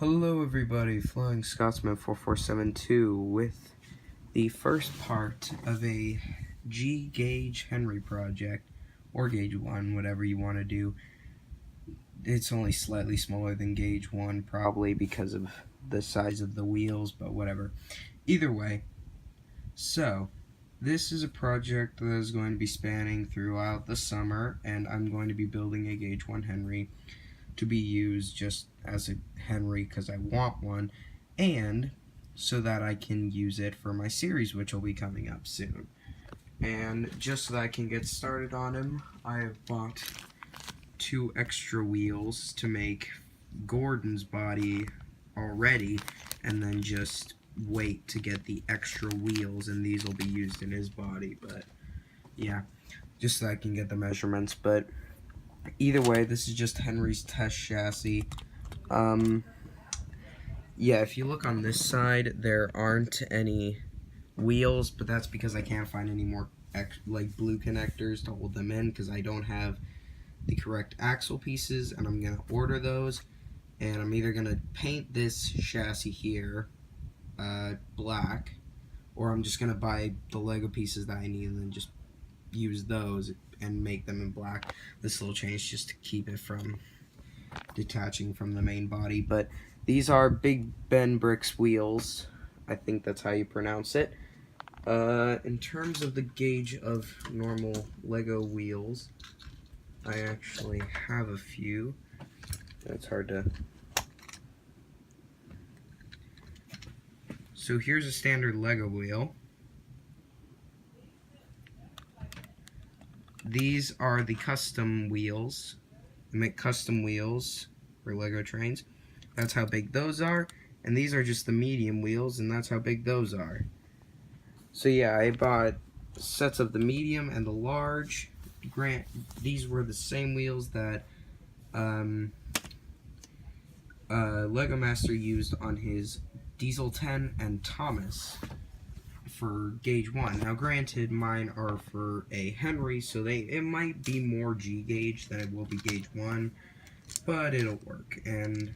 Hello everybody, Flying Scotsman 4472 with the first part of a G-Gauge Henry project, or Gauge 1, whatever you want to do. It's only slightly smaller than Gauge 1, probably because of the size of the wheels, but whatever. Either way, so this is a project that is going to be spanning throughout the summer, and I'm going to be building a Gauge 1 Henry to be used just as a Henry because I want one, and so that I can use it for my series, which will be coming up soon. And just so that I can get started on him, I have bought 2 extra wheels to make Gordon's body already, and then just wait to get the extra wheels, and these will be used in his body. But yeah, just so I can get the measurements. But either way, this is just Henry's test chassis. Yeah, if you look on this side, there aren't any wheels, but that's because I can't find any more blue connectors to hold them in, because I don't have the correct axle pieces, and I'm gonna order those. And I'm either gonna paint this chassis here black, or I'm just gonna buy the Lego pieces that I need and then just use those and make them in black. This little change just to keep it from detaching from the main body. But these are Big Ben Bricks wheels. I think that's how you pronounce it. In terms of the gauge of normal Lego wheels, I actually have a few. It's hard to... So here's a standard Lego wheel. These are the custom wheels. I make custom wheels for Lego trains. That's how big those are. And these are just the medium wheels, and that's how big those are. So yeah, I bought sets of the medium and the large. These were the same wheels that Lego Master used on his Diesel 10 and Thomas for Gauge 1. Now granted, mine are for a Henry, so it might be more G gauge than it will be Gauge 1, but it'll work. And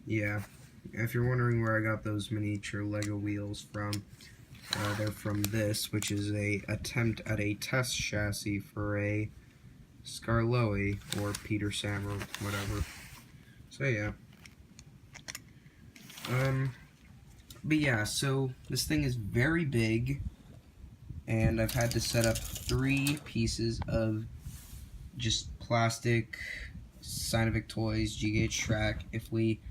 yeah, if you're wondering where I got those miniature Lego wheels from, they're from this, which is a attempt at a test chassis for a Scarloey or Peter Sam or whatever. So yeah. But yeah, so this thing is very big, and I've had to set up 3 pieces of just plastic Sinovic Toys G-Gauge track. If we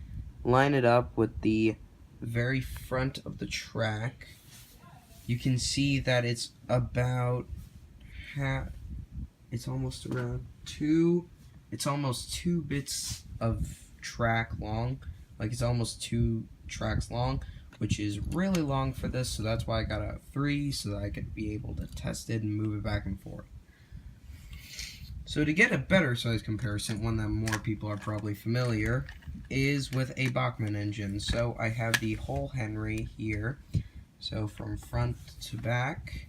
line it up with the very front of the track, you can see that it's about it's almost 2 bits of track long. Like, it's almost 2 tracks long, which is really long for this, so that's why I got a 3, so that I could be able to test it and move it back and forth. So to get a better size comparison, one that more people are probably familiar, is with a Bachmann engine. So I have the whole Henry here, so from front to back.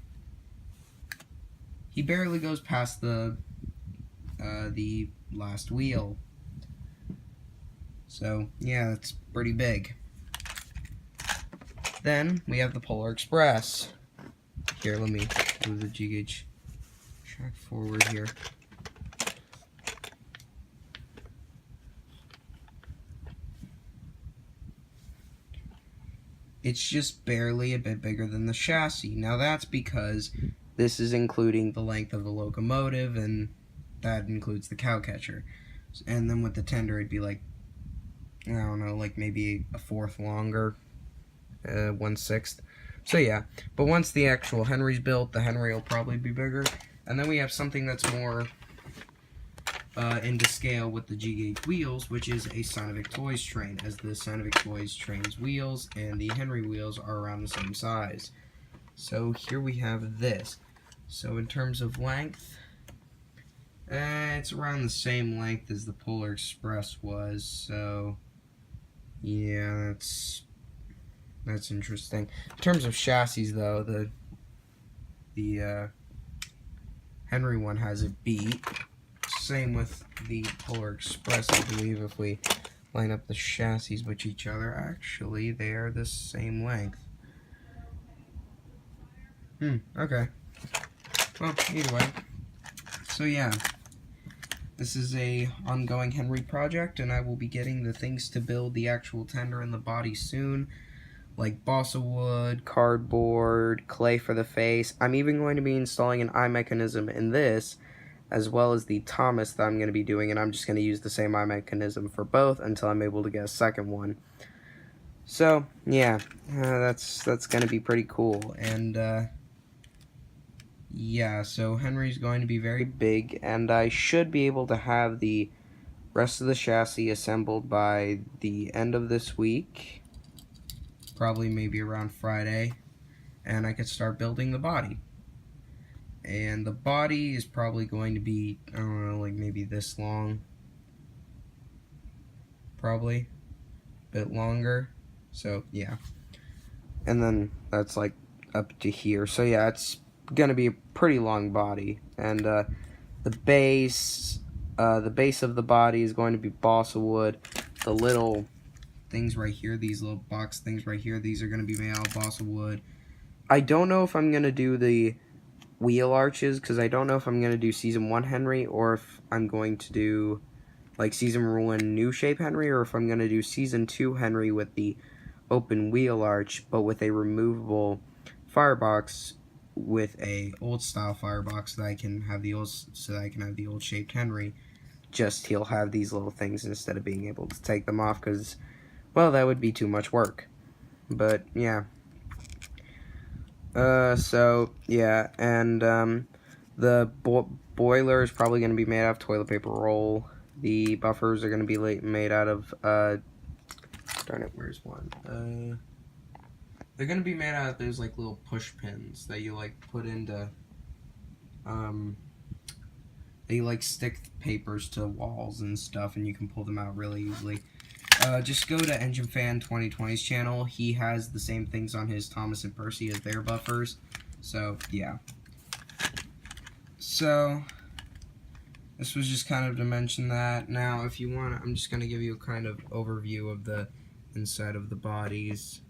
He barely goes past the last wheel. So yeah, it's pretty big. Then we have the Polar Express. Here, let me move the G-Gauge track forward here. It's just barely a bit bigger than the chassis. Now that's because this is including the length of the locomotive, and that includes the cow catcher. And then with the tender, it'd be like, I don't know, like maybe a 1/4 longer, 1/6. So yeah, but once the actual Henry's built, the Henry will probably be bigger. And then we have something that's more into scale with the G-Gauge wheels, which is a Sinovic Toys train, as the Sinovic Toys train's wheels and the Henry wheels are around the same size. So here we have this. So in terms of length, it's around the same length as the Polar Express was, so yeah, that's interesting. In terms of chassis, though, the Henry one has a beat. Same with the Polar Express, I believe. If we line up the chassis with each other. Actually, they are the same length. Okay. Well, either way. So yeah, this is a ongoing Henry project, and I will be getting the things to build the actual tender and the body soon, like balsa wood, cardboard, clay for the face. I'm even going to be installing an eye mechanism in this, as well as the Thomas that I'm going to be doing, and I'm just going to use the same eye mechanism for both until I'm able to get a second one. So yeah, that's going to be pretty cool. And yeah, so Henry's going to be very big, and I should be able to have the rest of the chassis assembled by the end of this week, probably maybe around Friday, and I could start building the body. And the body is probably going to be, I don't know, like maybe this long, probably, a bit longer, so yeah. And then that's like up to here, so yeah, it's gonna be a pretty long body. And the base of the body is going to be balsa wood. The little things right here, these little box things right here, these are going to be made out of balsa wood. I don't know if I'm going to do the wheel arches, because I don't know if I'm going to do Season 1 Henry, or if I'm going to do like Season 1 New Shape Henry, or if I'm going to do Season 2 Henry with the open wheel arch, but with a removable firebox with a old style firebox, so that I can have the old shaped Henry. Just he'll have these little things instead of being able to take them off, because, well, that would be too much work. But yeah. So yeah, and the boiler is probably going to be made out of toilet paper roll. The buffers are going to be made out of darn it, where's one? They're going to be made out of those like little push pins that you like put into they like stick papers to walls and stuff, and you can pull them out really easily. Just go to Engine Fan 2020's channel. He has the same things on his Thomas and Percy as their buffers. So yeah. So this was just kind of to mention that. Now, if you want, I'm just going to give you a kind of overview of the inside of the bodies.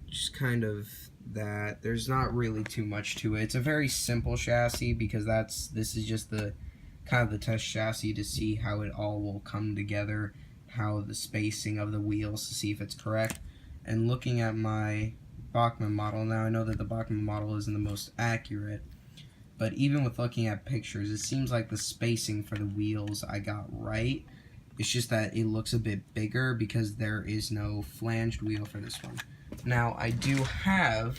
Just kind of that. There's not really too much to it. It's a very simple chassis, because this is just the kind of the test chassis to see how it all will come together, how the spacing of the wheels, to see if it's correct. And looking at my Bachmann model, now I know that the Bachmann model isn't the most accurate, but even with looking at pictures, it seems like the spacing for the wheels I got right. It's just that it looks a bit bigger because there is no flanged wheel for this one. Now, I do have,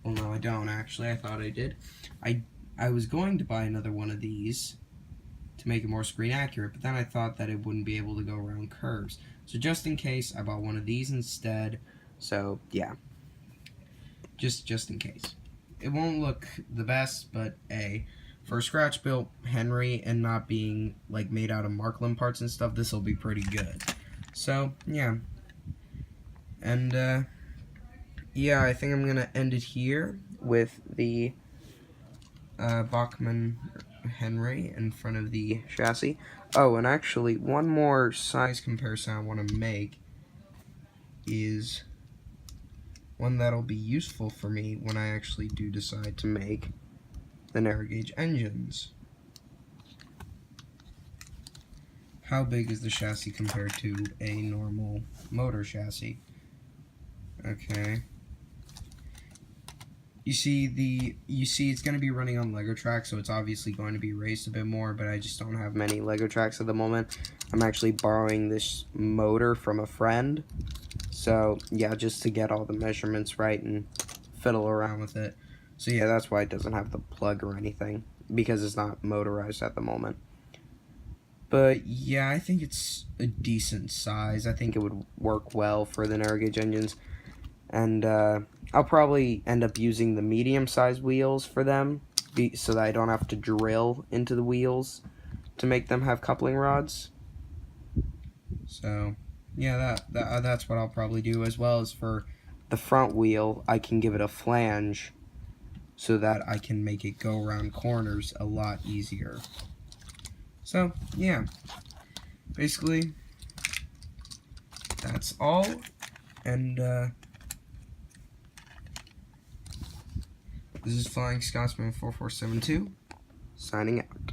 well, no, I don't actually. I thought I did. I was going to buy another one of these to make it more screen accurate, but then I thought that it wouldn't be able to go around curves. So just in case, I bought one of these instead. So yeah, just in case. It won't look the best, but for a scratch built Henry and not being like made out of Markland parts and stuff, this will be pretty good. So yeah, and yeah, I think I'm gonna end it here with the Bachmann Henry in front of the chassis. Oh, and actually, one more size comparison I want to make is one that'll be useful for me when I actually do decide to make the narrow gauge engines. How big is the chassis compared to a normal motor chassis? Okay. You see it's going to be running on Lego tracks, so it's obviously going to be raised a bit more, but I just don't have many Lego tracks at the moment. I'm actually borrowing this motor from a friend. So, yeah, just to get all the measurements right and fiddle around with it. So, yeah, that's why it doesn't have the plug or anything, because it's not motorized at the moment. But, yeah, I think it's a decent size. I think it would work well for the narrow gauge engines. And I'll probably end up using the medium-sized wheels for them, so that I don't have to drill into the wheels to make them have coupling rods. So, yeah, that's what I'll probably do, as well as for the front wheel, I can give it a flange so that I can make it go around corners a lot easier. So, yeah. basically, that's all, and this is Flying Scotsman 4472, signing out.